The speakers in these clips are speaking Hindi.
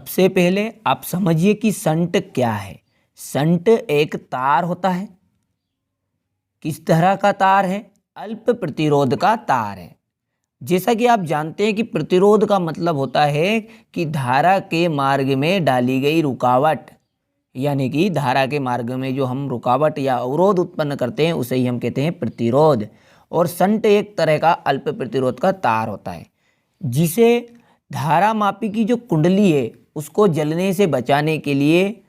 सबसे पहले आप समझिए कि शंट क्या है। शंट एक तार होता है। किस तरह का तार है? अल्प प्रतिरोध का तार है। जैसा कि आप जानते हैं कि प्रतिरोध का मतलब होता है कि धारा के मार्ग में डाली गई रुकावट, यानी कि धारा के मार्ग में जो हम रुकावट या अवरोध उत्पन्न करते हैं उसे ही हम कहते हैं प्रतिरोध। और शंट एक तरह का अल्प प्रतिरोध का तार होता है जिसे धारा मापी की जो कुंडली है उसको जलने से बचाने के लिए,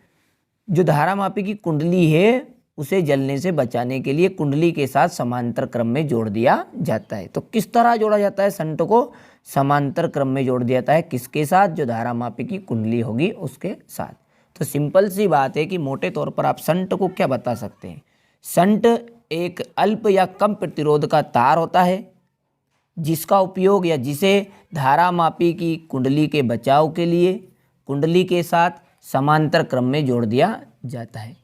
जो धारा मापी की कुंडली है उसे जलने से बचाने के लिए कुंडली के साथ समांतर क्रम में जोड़ दिया जाता है। तो किस तरह जोड़ा जाता है? शंट को समांतर क्रम में जोड़ दिया जाता है। किसके साथ? जो धारा मापी की कुंडली होगी उसके साथ। तो सिंपल सी बात है कि मोटे तौर पर आप शंट को क्या बता सकते हैं? शंट एक अल्प या कम प्रतिरोध का तार होता है जिसका उपयोग या जिसे धारा मापी की कुंडली के बचाव के लिए कुंडली के साथ समांतर क्रम में जोड़ दिया जाता है।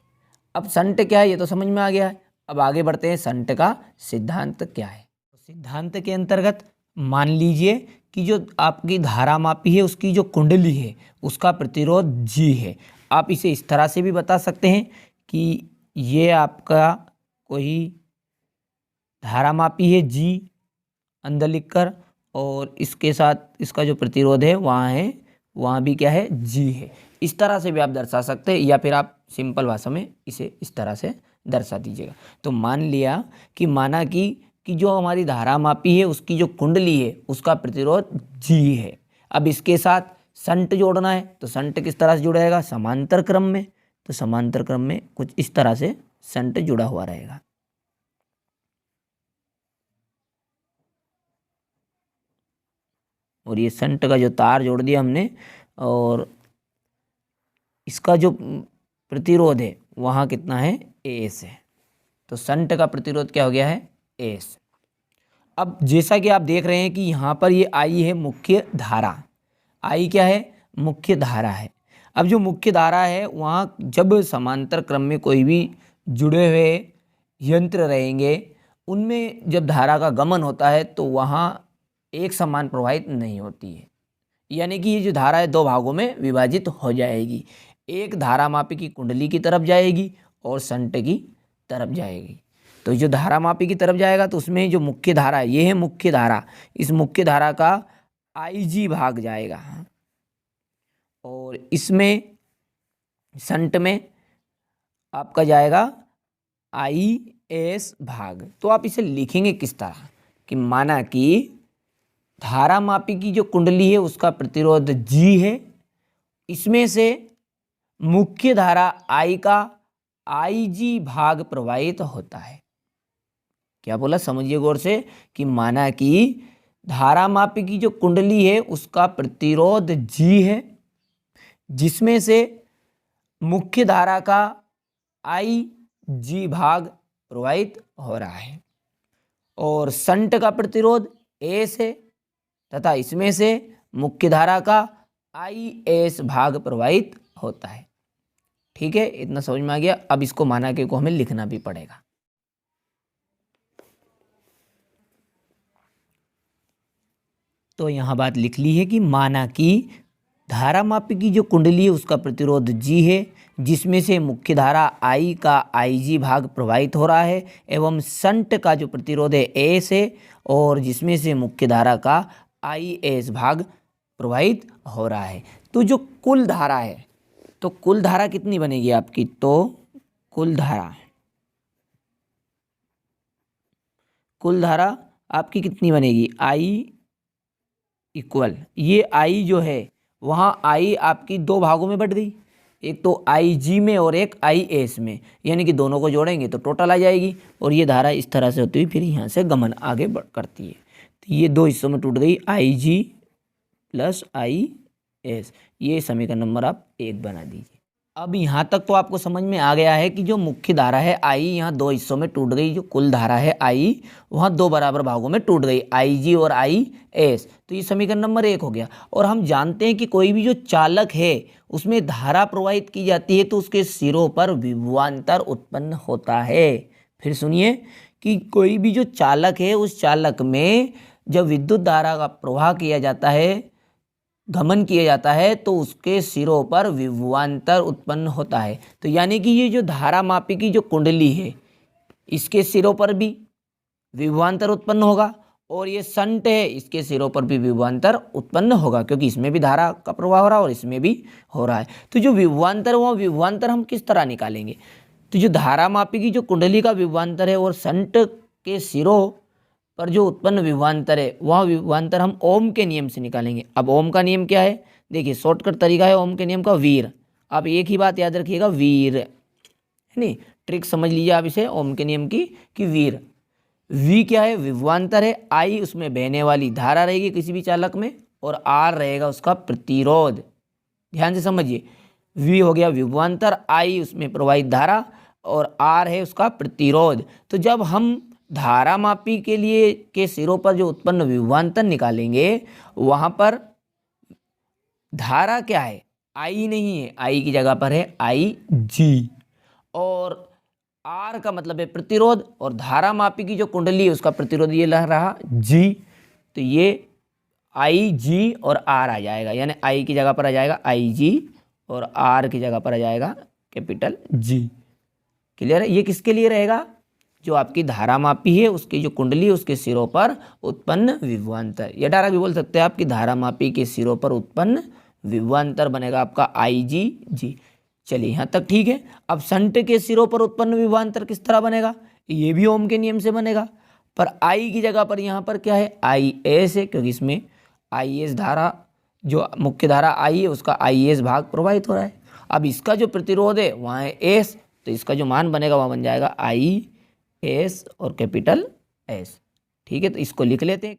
अब शंट क्या है ये तो समझ में आ गया है। अब आगे बढ़ते हैं, शंट का सिद्धांत क्या है। सिद्धांत के अंतर्गत मान लीजिए कि जो आपकी धारा मापी है उसकी जो कुंडली है उसका प्रतिरोध G है। आप इसे इस तरह से भी बता सकते हैं कि ये आपका कोई धारा मापी है G अंदर लिखकर, और इसके साथ इसका जो प्रतिरोध है वहाँ भी क्या है? G है। इस तरह से भी आप दर्शा सकते हैं, या फिर आप सिंपल भाषा में इसे इस तरह से दर्शा दीजिएगा। तो मान लिया कि माना कि जो हमारी धारा मापी है उसकी जो कुंडली है उसका प्रतिरोध G है। अब इसके साथ शंट जोड़ना है तो शंट किस तरह से जुड़ा रहेगा? समांतर क्रम में। तो समांतर क्रम में कुछ इस तरह से शंट जुड़ा हुआ रहेगा। और ये शंट का जो तार जोड़ दिया हमने, और इसका जो प्रतिरोध है वहाँ कितना है? एस है। तो शंट का प्रतिरोध क्या हो गया है? एस। अब जैसा कि आप देख रहे हैं कि यहाँ पर ये आई है मुख्य धारा। आई क्या है? मुख्य धारा है। अब जो मुख्य धारा है वहाँ जब समांतर क्रम में कोई भी जुड़े हुए यंत्र रहेंगे उनमें जब धारा का गमन होता है तो वहाँ एक समान प्रवाहित नहीं होती है, यानी कि ये जो धारा है दो भागों में विभाजित हो जाएगी। एक धारा मापी की कुंडली की तरफ जाएगी और शंट की तरफ जाएगी। तो जो धारा मापी की तरफ जाएगा तो उसमें जो मुख्य धारा है, ये है मुख्य धारा, इस मुख्य धारा का IG भाग जाएगा, और इसमें शंट में आपका जाएगा IS भाग। तो आप इसे लिखेंगे किस तरह कि माना कि धारा मापी की जो कुंडली है उसका प्रतिरोध G है, इसमें से मुख्य धारा I का IG भाग प्रवाहित होता है। क्या बोला? समझिए गौर से कि माना कि धारा मापी की जो कुंडली है उसका प्रतिरोध G है जिसमें से मुख्य धारा का IG भाग प्रवाहित हो रहा है, और शंट का प्रतिरोध S है तथा इसमें से मुख्य धारा का IS भाग प्रवाहित होता है। ठीक है, इतना समझ में आ गया। अब इसको माना के को हमें लिखना भी पड़ेगा। तो यहाँ बात लिख ली है कि माना कि धारा मापी की जो कुंडली है उसका प्रतिरोध G है जिसमें से मुख्य धारा I का IG भाग प्रवाहित हो रहा है, एवं शंट का जो प्रतिरोध है S है और जिसमें से मुख्य धारा का IS भाग प्रवाहित हो रहा है। तो जो कुल धारा है, तो कुल धारा कितनी बनेगी आपकी? तो कुल धारा आपकी कितनी बनेगी? I इक्वल, ये I जो है वहाँ I आपकी दो भागों में बट गई, एक तो IG में और एक IS में, यानी कि दोनों को जोड़ेंगे तो टोटल आ जाएगी, और ये धारा इस तरह से होती हुई फिर यहाँ से गमन आगे बढ़ करती है। तो ये दो हिस्सों में टूट गई, IG प्लस IS। ये समीकरण नंबर आप 1 बना दीजिए। अब यहाँ तक तो आपको समझ में आ गया है कि जो मुख्य धारा है I यहाँ दो हिस्सों में टूट गई, जो कुल धारा है I वहाँ दो बराबर भागों में टूट गई, IG और IS। तो ये समीकरण नंबर 1 हो गया। और हम जानते हैं कि कोई भी जो चालक है उसमें धारा प्रवाहित की जाती है तो उसके सिरों पर विभवांतर उत्पन्न होता है। फिर सुनिए कि कोई भी जो चालक है उस चालक में जब विद्युत धारा का प्रवाह किया जाता है गमन किया जाता है तो उसके सिरों पर विभवांतर उत्पन्न होता है। तो यानी कि ये जो धारा मापी की जो कुंडली है इसके सिरों पर भी विभवांतर उत्पन्न होगा और ये संट है इसके सिरों पर भी विभवांतर उत्पन्न होगा, क्योंकि इसमें भी धारा का प्रवाह हो रहा है और इसमें भी हो रहा है। तो जो विभवांतर वह विभवांतर हम किस तरह निकालेंगे? तो जो धारा मापी की जो कुंडली का विभवांतर है और संट के सिरों पर जो उत्पन्न विभवांतर है वह विभवांतर हम ओम के नियम से निकालेंगे। अब ओम का नियम क्या है? देखिए शॉर्टकट तरीका है ओम के नियम का, वीर। आप एक ही बात याद रखिएगा, वीर है नहीं, ट्रिक समझ लीजिए आप इसे ओम के नियम की कि वीर। वी क्या है? विभवांतर है, आई उसमें बहने वाली धारा रहेगी किसी भी चालक में और आर रहेगा उसका प्रतिरोध। ध्यान से समझिए, वी हो गया विभवांतर, आई उसमें प्रवाहित धारा और आर है उसका प्रतिरोध। तो जब हम धारा मापी के लिए के सिरों पर जो उत्पन्न विभवांतर निकालेंगे वहां पर धारा क्या है? आई नहीं है, आई की जगह पर है आई जी, और आर का मतलब है प्रतिरोध, और धारा मापी की जो कुंडली है उसका प्रतिरोध ये लग रहा जी। तो ये आई जी और आर आ जाएगा, यानी आई की जगह पर आ जाएगा आई जी और आर की जगह पर आ जाएगा कैपिटल जी। क्लियर है? ये किसके लिए रहेगा? जो आपकी धारा मापी है उसकी जो कुंडली है उसके सिरों पर उत्पन्न विभवांतर, या डायरेक्ट भी बोल सकते हैं आपकी धारा मापी के सिरों पर उत्पन्न विभवांतर बनेगा आपका आई जी जी। चलिए यहाँ तक ठीक है। अब संट के सिरों पर उत्पन्न विभवांतर किस तरह बनेगा? ये भी ओम के नियम से बनेगा, पर आई की जगह पर यहाँ पर क्या है? आई एस है, क्योंकि इसमें आई एस धारा जो मुख्य धारा आई है उसका आई एस भाग प्रवाहित हो रहा है। अब इसका जो प्रतिरोध है वहाँ है एस, तो इसका जो मान बनेगा वहाँ बन जाएगा आई एस और कैपिटल एस। ठीक है, तो इसको लिख लेते हैं।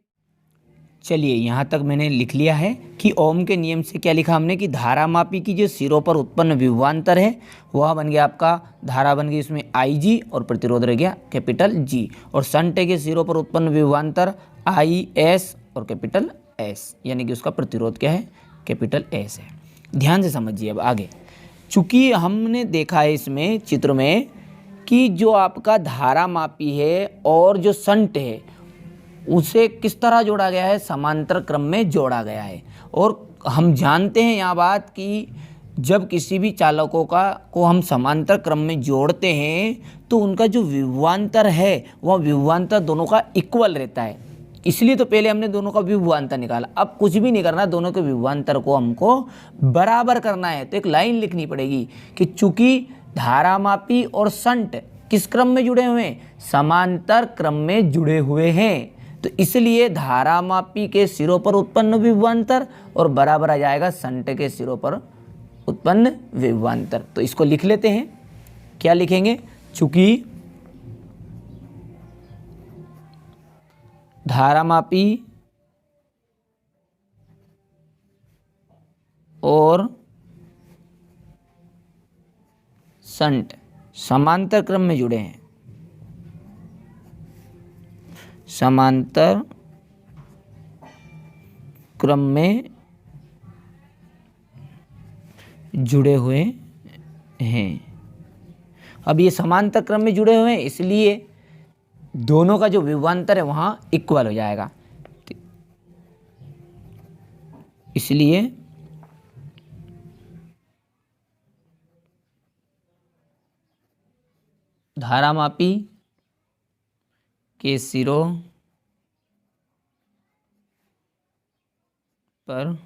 चलिए यहाँ तक मैंने लिख लिया है कि ओम के नियम से क्या लिखा हमने कि धारा मापी की जो सिरों पर उत्पन्न विभवांतर है वह बन गया आपका, धारा बन गई इसमें आई जी और प्रतिरोध रह गया कैपिटल जी, और संट के सिरों पर उत्पन्न विभवांतर आई एस और कैपिटल एस, यानी कि उसका प्रतिरोध क्या है? कैपिटल एस है। ध्यान से समझिए अब आगे। चूंकि हमने देखा है इसमें चित्र में कि जो आपका धारा मापी है और जो संट है उसे किस तरह जोड़ा गया है? समांतर क्रम में जोड़ा गया है। और हम जानते हैं यहाँ बात कि जब किसी भी चालकों को हम समांतर क्रम में जोड़ते हैं तो उनका जो विभवांतर है वह विभवांतर दोनों का इक्वल रहता है। इसलिए तो पहले हमने दोनों का विभवांतर निकाला। अब कुछ भी नहीं करना, दोनों के विभवांतर को हमको बराबर करना है। तो एक लाइन लिखनी पड़ेगी कि चूंकि धारा मापी और संट किस क्रम में जुड़े हुए हैं? समांतर क्रम में जुड़े हुए हैं। तो इसलिए धारा मापी के सिरों पर उत्पन्न विभवांतर और बराबर आ जाएगा संट के सिरों पर उत्पन्न विभवांतर। तो इसको लिख लेते हैं। क्या लिखेंगे? चूंकि धारा मापी और संट समांतर क्रम में जुड़े हैं, समांतर क्रम में जुड़े हुए हैं। अब ये समांतर क्रम में जुड़े हुए हैं इसलिए दोनों का जो विभवांतर है वहां इक्वल हो जाएगा। इसलिए धारा मापी के सिरों पर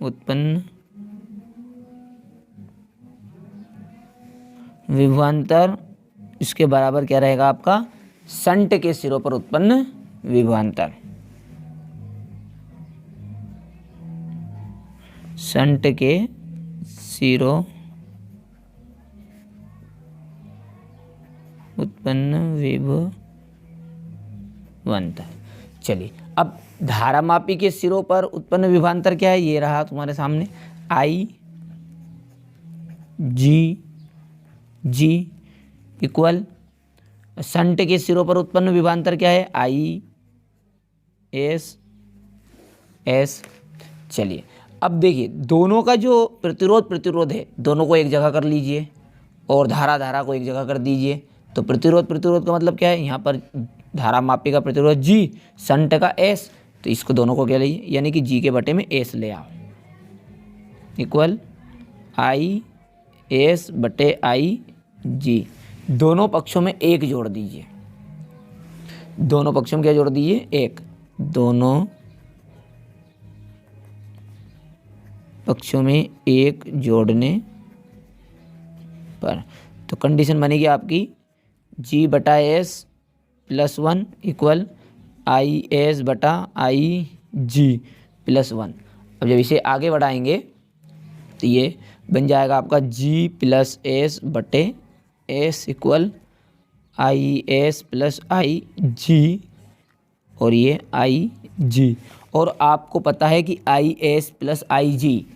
उत्पन्न विभवांतर इसके बराबर क्या रहेगा आपका? संट के सिरों पर उत्पन्न विभवांतर। संट के सिरों उत्पन्न विभवांतर। चलिए अब धारा मापी के सिरों पर उत्पन्न विभवांतर क्या है? ये रहा तुम्हारे सामने आई जी जी इक्वल संट के सिरों पर उत्पन्न विभवांतर क्या है? I S S. चलिए अब देखिए दोनों का जो प्रतिरोध है दोनों को एक जगह कर लीजिए और धारा को एक जगह कर दीजिए। तो प्रतिरोध का मतलब क्या है? यहाँ पर धारा मापी का प्रतिरोध जी, संट का एस, तो इसको दोनों को क्या लिए, यानी कि जी के बटे में एस ले आओ, इक्वल आई एस बटे आई जी। दोनों पक्षों में एक जोड़ दीजिए, दोनों पक्षों में क्या जोड़ दीजिए, एक। दोनों पक्षों में एक जोड़ने पर तो कंडीशन बनेगी आपकी जी बटा S plus 1 equal I S बटा आई जी प्लस 1। अब जब इसे आगे बढ़ाएंगे तो ये बन जाएगा आपका जी प्लस एस बटे S equal I S plus I G, और ये आई जी। और आपको पता है कि I S plus I G,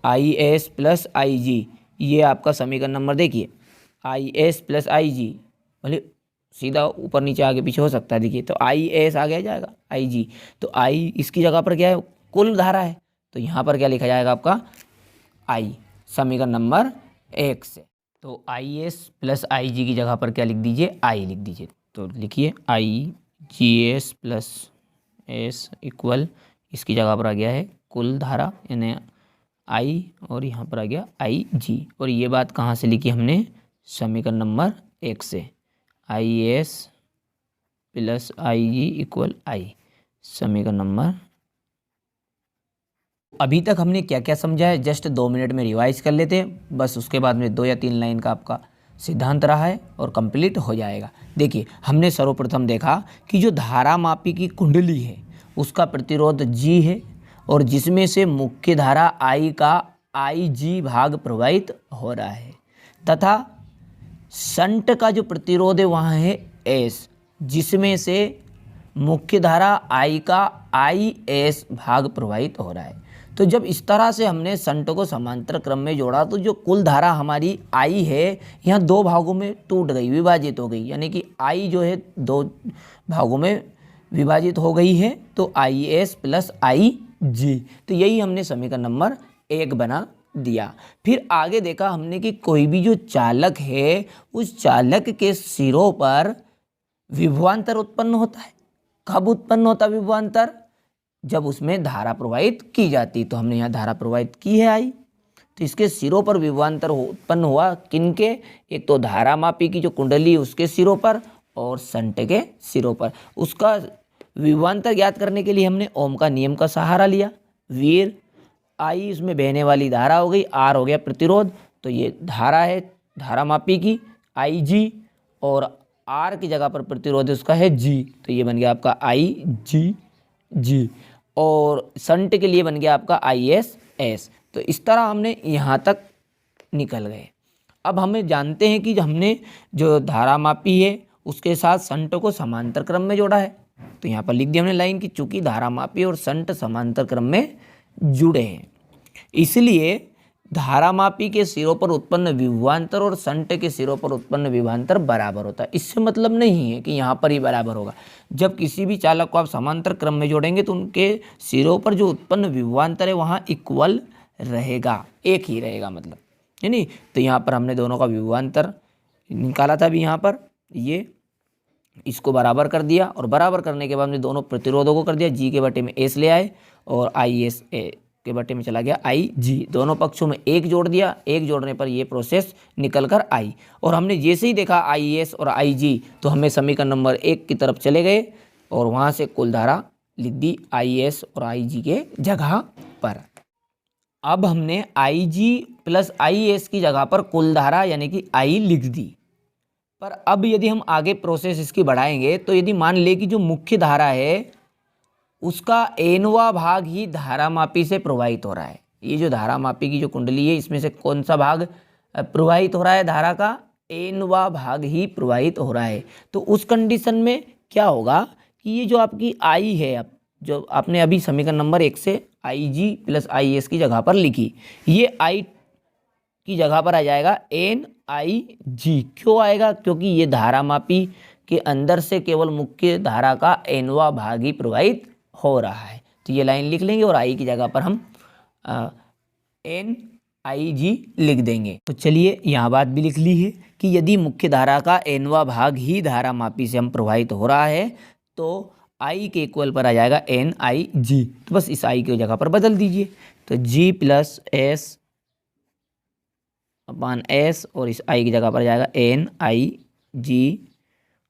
I S plus I G, ये आपका समीकरण नंबर देखिए, आई एस प्लस आई जी, भले सीधा ऊपर नीचे आगे पीछे हो सकता है, देखिए तो आई एस आगे आ जाएगा आई जी, तो आई इसकी जगह पर क्या है, कुल धारा है, तो यहाँ पर क्या लिखा जाएगा आपका आई, समीकरण नंबर 1 से। तो आई एस प्लस आई जी की जगह पर क्या लिख दीजिए, आई लिख दीजिए। तो लिखिए I G S plus S equal, इसकी जगह पर आ गया है कुल धारा यानी आई, और यहाँ पर आ गया आई जी। और ये बात कहाँ से लिखी हमने, समीकरण नंबर 1 से, I S plus I G equal I, समीकरण नंबर। अभी तक हमने क्या क्या समझा है जस्ट 2 मिनट में रिवाइज कर लेते हैं, बस उसके बाद में 2 या 3 लाइन का आपका सिद्धांत रहा है और कंप्लीट हो जाएगा। देखिए हमने सर्वप्रथम देखा कि जो धारा मापी की कुंडली है उसका प्रतिरोध जी है, और जिसमें से मुख्य धारा आई का आई जी भाग प्रवाहित हो रहा है, तथा शंट का जो प्रतिरोध है वहाँ है एस, जिसमें से मुख्य धारा आई का आई एस भाग प्रवाहित हो रहा है। तो जब इस तरह से हमने शंट को समांतर क्रम में जोड़ा तो जो कुल धारा हमारी आई है यहाँ 2 भागों में टूट गई, विभाजित हो गई, यानी कि आई जो है 2 भागों में विभाजित हो गई है, तो आई एस प्लस आई जी। तो यही हमने समीकरण नंबर 1 बना दिया। फिर आगे देखा हमने कि कोई भी जो चालक है उस चालक के सिरों पर विभवांतर उत्पन्न होता है। कब उत्पन्न होता है विभवांतर, जब उसमें धारा प्रवाहित की जाती। तो हमने यहाँ धारा प्रवाहित की है आई, तो इसके सिरों पर विभवांतर उत्पन्न हुआ, किनके, एक तो धारा मापी की जो कुंडली उसके सिरों पर और शंट के सिरों पर। उसका विभवांतर ज्ञात करने के लिए हमने ओम का नियम का सहारा लिया। वीर आई इसमें बहने वाली धारा हो गई, आर हो गया प्रतिरोध, तो ये धारा है धारा मापी की आई जी, और आर की जगह पर प्रतिरोध उसका है जी, तो ये बन गया आपका आई जी जी, और शंट के लिए बन गया आपका आई एस एस। तो इस तरह हमने यहाँ तक निकल गए। अब हमें जानते हैं कि हमने जो धारा मापी है उसके साथ शंट को समांतर क्रम में जोड़ा है, तो यहाँ पर लिख दिया हमने लाइन कि चूंकि धारा मापी और शंट समांतर क्रम में जुड़े हैं, इसलिए धारा मापी के सिरों पर उत्पन्न विभवांतर और शंट के सिरों पर उत्पन्न विभवांतर बराबर होता है। इससे मतलब नहीं है कि यहाँ पर ही बराबर होगा। जब किसी भी चालक को आप समांतर क्रम में जोड़ेंगे तो उनके सिरों पर जो उत्पन्न विभवांतर है वहाँ इक्वल रहेगा, एक ही रहेगा मतलब, है नहीं। तो यहाँ पर हमने दोनों का विभवांतर निकाला था, अभी यहाँ पर ये इसको बराबर कर दिया, और बराबर करने के बाद हमने दोनों प्रतिरोधों को कर दिया, जी के बटे में एस ले आए और आई एस ए के बटे में चला गया आई जी। दोनों पक्षों में एक जोड़ दिया, एक जोड़ने पर ये प्रोसेस निकल कर आई, और हमने जैसे ही देखा आई एस और आई जी तो हमें समीकरण नंबर 1 की तरफ चले गए और वहाँ से कुल धारा लिख दी आई एस और आई जी के जगह पर। अब हमने आई जी प्लस आई एस की जगह पर कुल धारा यानी कि आई लिख दी। पर अब यदि हम आगे प्रोसेस इसकी बढ़ाएंगे तो यदि मान ले कि जो मुख्य धारा है उसका एनवा भाग ही धारा मापी से प्रवाहित हो रहा है। ये जो धारा मापी की जो कुंडली है इसमें से कौन सा भाग प्रवाहित हो रहा है, धारा का एनवा भाग ही प्रवाहित हो रहा है। तो उस कंडीशन में क्या होगा कि ये जो आपकी आई है, अब जो आपने अभी समीकरण नंबर 1 से आई जी प्लस आई एस की जगह पर लिखी, ये आई की जगह पर आ जाएगा एन आई जी। क्यों आएगा, क्योंकि ये धारा मापी के अंदर से केवल मुख्य धारा का एनवा भाग ही प्रवाहित हो रहा है। तो ये लाइन लिख लेंगे और आई की जगह पर हम एन आई जी लिख देंगे। तो चलिए यहाँ बात भी लिख ली है कि यदि मुख्य धारा का एनवा भाग ही धारा मापी से हम प्रवाहित हो रहा है तो आई के इक्वल पर आ जाएगा एन आई जी। तो बस इस आई की जगह पर बदल दीजिए, तो जी प्लस एस अपान एस, और इस आई की जगह पर आ जाएगा एन आई जी,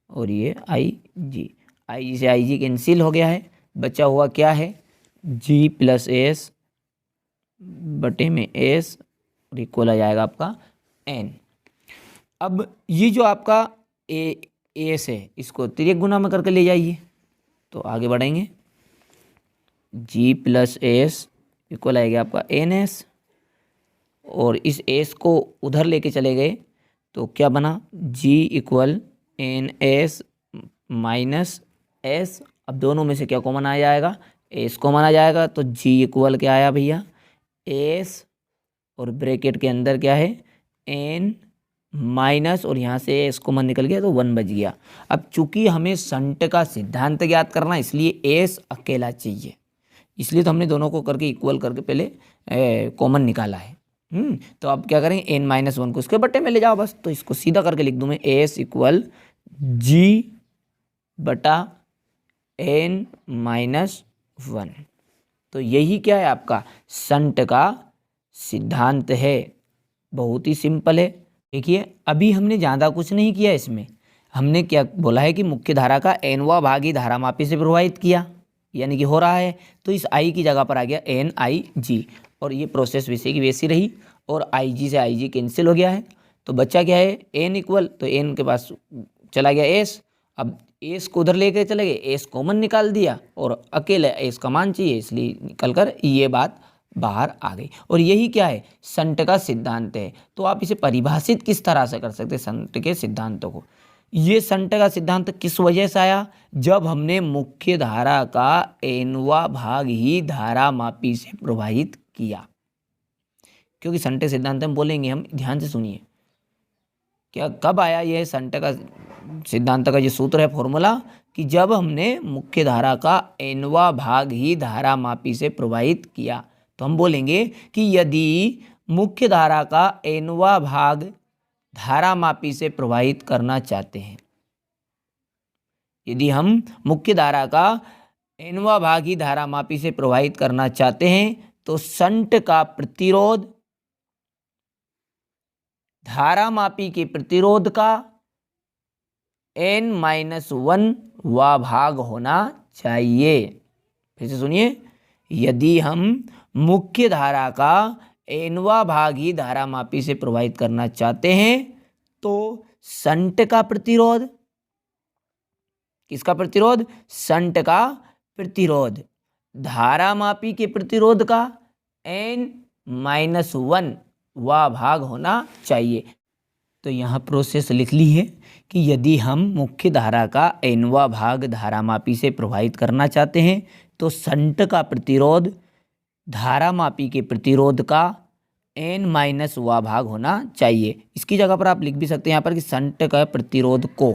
और ये आई जी। आई जी से आई जी कैंसिल हो गया है, बचा हुआ क्या है, जी प्लस एस बटे में एस, और इक्वल आ जाएगा आपका एन। अब ये जो आपका एस है इसको तिर्यक गुना में करके ले जाइए, तो आगे बढ़ेंगे। जी प्लस एस इक्वल आएगा आपका एन एस, और इस एस को उधर लेके चले गए तो क्या बना, G equal N S minus S. अब दोनों में से क्या कॉमन आ जाएगा, एस कॉमन आ जाएगा, तो जी इक्वल क्या आया भैया, एस, और ब्रैकेट के अंदर क्या है, एन माइनस, और यहाँ से एस कॉमन निकल गया तो 1 बच गया। अब चूंकि हमें संट का सिद्धांत ज्ञात करना है इसलिए एस अकेला चाहिए, इसलिए तो हमने दोनों को करके इक्वल करके पहले कॉमन निकाला है। तो अब क्या करें, एन माइनस 1 को इसके बट्टे में ले जाओ बस, तो इसको सीधा करके लिख दूं मैं, एस इक्वल जी बटा एन माइनस 1। तो यही क्या है आपका संट का सिद्धांत है, बहुत ही सिंपल है। देखिए अभी हमने ज़्यादा कुछ नहीं किया इसमें, हमने क्या बोला है कि मुख्य धारा का एनवा भाग ही धारामापी से प्रवाहित किया, यानी कि हो रहा है, तो इस आई की जगह पर आ गया एन आई जी, और ये प्रोसेस वैसे की वैसी रही, और आई जी से आई जी कैंसिल हो गया है, तो बच्चा क्या है एन इक्वल, तो एन के पास चला गया एस, अब एस को उधर लेके चले गए, एस कॉमन निकाल दिया, और अकेले एस का मान चाहिए इसलिए निकल कर ये बात बाहर आ गई। और यही क्या है संट का सिद्धांत है। तो आप इसे परिभाषित किस तरह से कर सकते हैं संट के सिद्धांतों को, ये संट का सिद्धांत किस वजह से आया, जब हमने मुख्य धारा का एनवा भाग ही धारामापी से प्रवाहित किया। क्योंकि संट सिद्धांत हम बोलेंगे, हम ध्यान से सुनिए, क्या कब आया यह संट का सिद्धांत का जो सूत्र है फॉर्मूला, कि जब हमने मुख्य धारा का एनवा भाग ही धारामापी से प्रवाहित किया। तो हम बोलेंगे कि यदि मुख्य धारा का एनवा भाग धारामापी से प्रवाहित करना चाहते हैं, यदि हम मुख्य धारा का एनवा भाग ही धारामापी से प्रवाहित करना चाहते हैं, तो संट का प्रतिरोध धारामापी के प्रतिरोध का n-1 वा भाग होना चाहिए। फिर से सुनिए, यदि हम मुख्य धारा का एनवा भाग ही धारामापी से प्रवाहित करना चाहते हैं, तो संट का प्रतिरोध, किसका प्रतिरोध, संट का प्रतिरोध धारामापी के प्रतिरोध का n-1 वा भाग होना चाहिए। तो यहाँ प्रोसेस लिख ली है कि यदि हम मुख्य धारा का एनवा भाग धारामापी से प्रवाहित करना चाहते हैं, तो संट का प्रतिरोध धारामापी के प्रतिरोध का n-वा भाग होना चाहिए। इसकी जगह पर आप लिख भी सकते हैं यहाँ पर कि संट का प्रतिरोध को,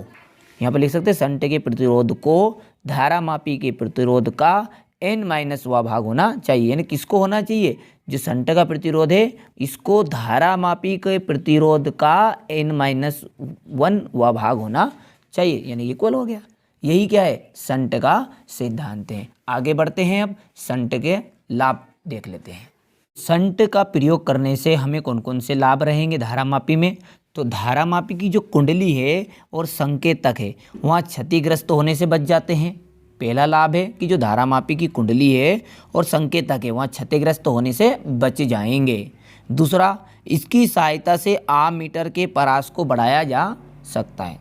यहाँ पर लिख सकते हैं संट के प्रतिरोध को धारामापी के प्रतिरोध का n-वा भाग होना चाहिए। यानी किसको होना चाहिए, जो संट का प्रतिरोध है इसको धारामापी के प्रतिरोध का n-1 वा भाग होना चाहिए, यानी इक्वल हो गया। यही क्या है संट का सिद्धांत है। आगे बढ़ते हैं, अब संट के लाभ देख लेते हैं। संट का प्रयोग करने से हमें कौन कौन से लाभ रहेंगे धारामापी में। तो धारामापी की जो कुंडली है और संकेतक है वहाँ क्षतिग्रस्त होने से बच जाते हैं। पहला लाभ है कि जो धारामापी की कुंडली है और संकेतक है वहाँ क्षतिग्रस्त होने से बच जाएंगे। दूसरा, इसकी सहायता से आमीटर के परास को बढ़ाया जा सकता है।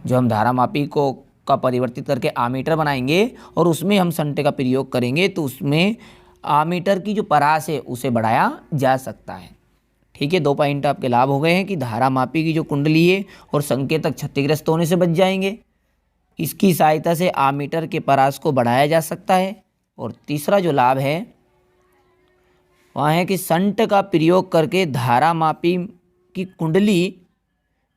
जो हम धारामापी को का परिवर्तित करके आमीटर बनाएंगे और उसमें हम संट का प्रयोग करेंगे तो उसमें आमीटर की जो परास है उसे बढ़ाया जा सकता है। ठीक है, 2 पॉइंट आपके लाभ हो गए हैं कि धारामापी की जो कुंडली है और संकेतक क्षतिग्रस्त होने से बच जाएंगे, इसकी सहायता से आमीटर के परास को बढ़ाया जा सकता है, और तीसरा जो लाभ है वह है कि संट का प्रयोग करके धारामापी की कुंडली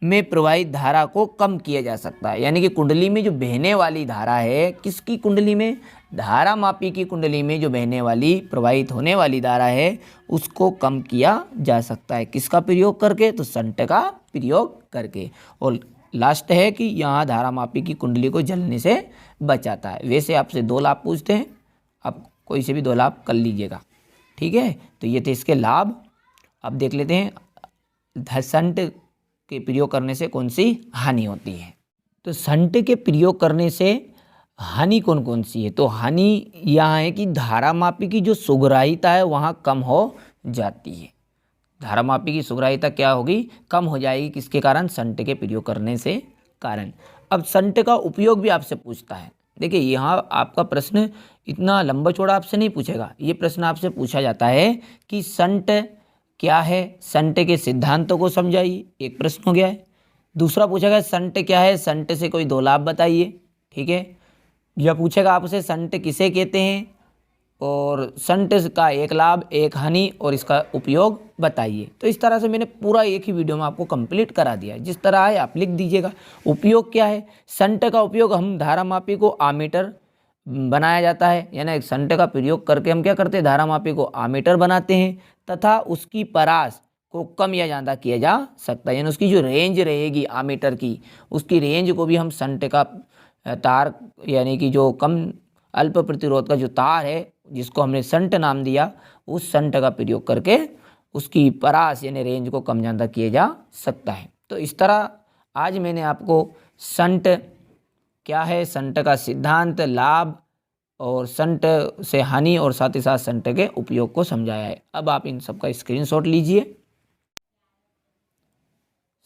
में प्रवाहित धारा को कम किया जा सकता है। यानी कि कुंडली में जो बहने वाली धारा है, किसकी कुंडली में, धारामापी की कुंडली में जो बहने वाली प्रवाहित होने वाली धारा है उसको कम किया जा सकता है। किसका प्रयोग करके, तो संट का प्रयोग करके। और लास्ट है कि यहाँ धारामापी की कुंडली को जलने से बचाता है। वैसे आपसे 2 लाभ पूछते हैं, आप कोई से भी 2 लाभ कर लीजिएगा, ठीक है। तो ये थे इसके लाभ। अब देख लेते हैं संट के प्रयोग करने से कौन सी हानि होती है। तो संट के प्रयोग करने से हानि कौन कौन सी है। तो हानि यहाँ है कि धारामापी की जो सुग्राहिता है वहाँ कम हो जाती है। धारामापी की सुग्राहिता क्या होगी, कम हो जाएगी, किसके कारण, संट के प्रयोग करने से कारण। अब संट का उपयोग भी आपसे पूछता है। देखिए यहाँ आपका प्रश्न इतना लंबा चौड़ा आपसे नहीं पूछेगा, ये प्रश्न आपसे पूछा जाता है कि संट क्या है, संट के सिद्धांतों को समझाइए, एक प्रश्न हो गया है। दूसरा पूछेगा संट क्या है, संट से कोई 2 लाभ बताइए, ठीक है। या पूछेगा आपसे संट किसे कहते हैं और संट का 1 लाभ 1 हानि और इसका उपयोग बताइए। तो इस तरह से मैंने पूरा एक ही वीडियो में आपको कंप्लीट करा दिया है। जिस तरह है आप लिख दीजिएगा। उपयोग क्या है, संट का उपयोग हम धारामापी को आमीटर बनाया जाता है, यानी संट का प्रयोग करके हम क्या करते हैं, धारामापी को आमीटर बनाते हैं तथा उसकी परास को कम या ज़्यादा किया जा सकता है। यानी उसकी जो रेंज रहेगी आमीटर की, उसकी रेंज को भी हम संट का तार यानी कि जो कम अल्प प्रतिरोध का जो तार है जिसको हमने संट नाम दिया, उस संट का प्रयोग करके उसकी परास यानी रेंज को कम ज़्यादा किया जा सकता है। तो इस तरह आज मैंने आपको संट क्या है, संट का सिद्धांत, लाभ और संट से हानि और साथ ही साथ संट के उपयोग को समझाया है। अब आप इन सब का स्क्रीनशॉट लीजिए।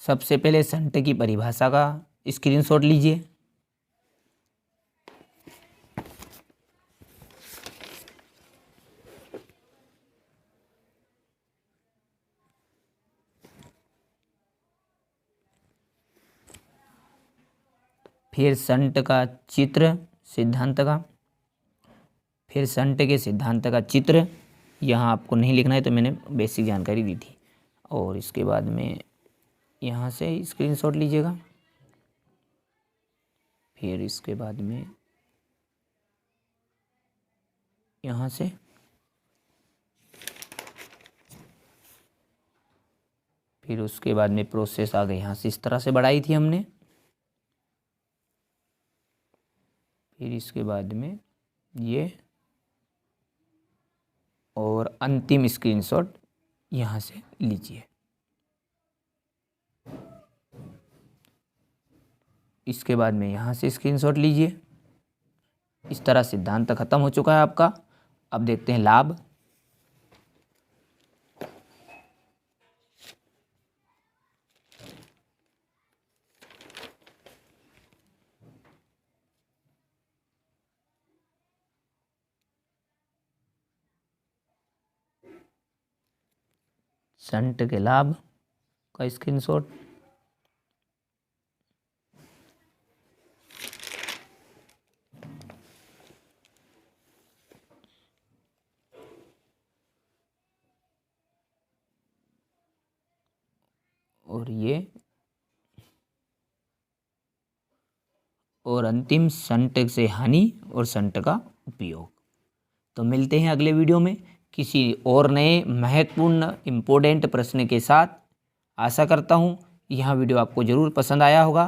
सबसे पहले संट की परिभाषा का स्क्रीनशॉट लीजिए। फिर संट का चित्र सिद्धांत का, फिर संट के सिद्धांत का चित्र, यहाँ आपको नहीं लिखना है तो मैंने बेसिक जानकारी दी थी। और इसके बाद में यहाँ से स्क्रीनशॉट लीजिएगा। फिर इसके बाद में यहाँ से फिर उसके बाद में प्रोसेस आ गई, यहाँ से इस तरह से बढ़ाई थी हमने। फिर इसके बाद में ये और अंतिम स्क्रीनशॉट यहाँ से लीजिए। इसके बाद में यहाँ से स्क्रीनशॉट लीजिए। इस तरह सिद्धांत खत्म हो चुका है आपका। अब देखते हैं लाभ। संट के लाभ का स्क्रीनशॉट, और ये और अंतिम संट से हानि और संट का उपयोग। तो मिलते हैं अगले वीडियो में किसी और नए महत्वपूर्ण इम्पोर्टेंट प्रश्न के साथ। आशा करता हूँ यह वीडियो आपको ज़रूर पसंद आया होगा।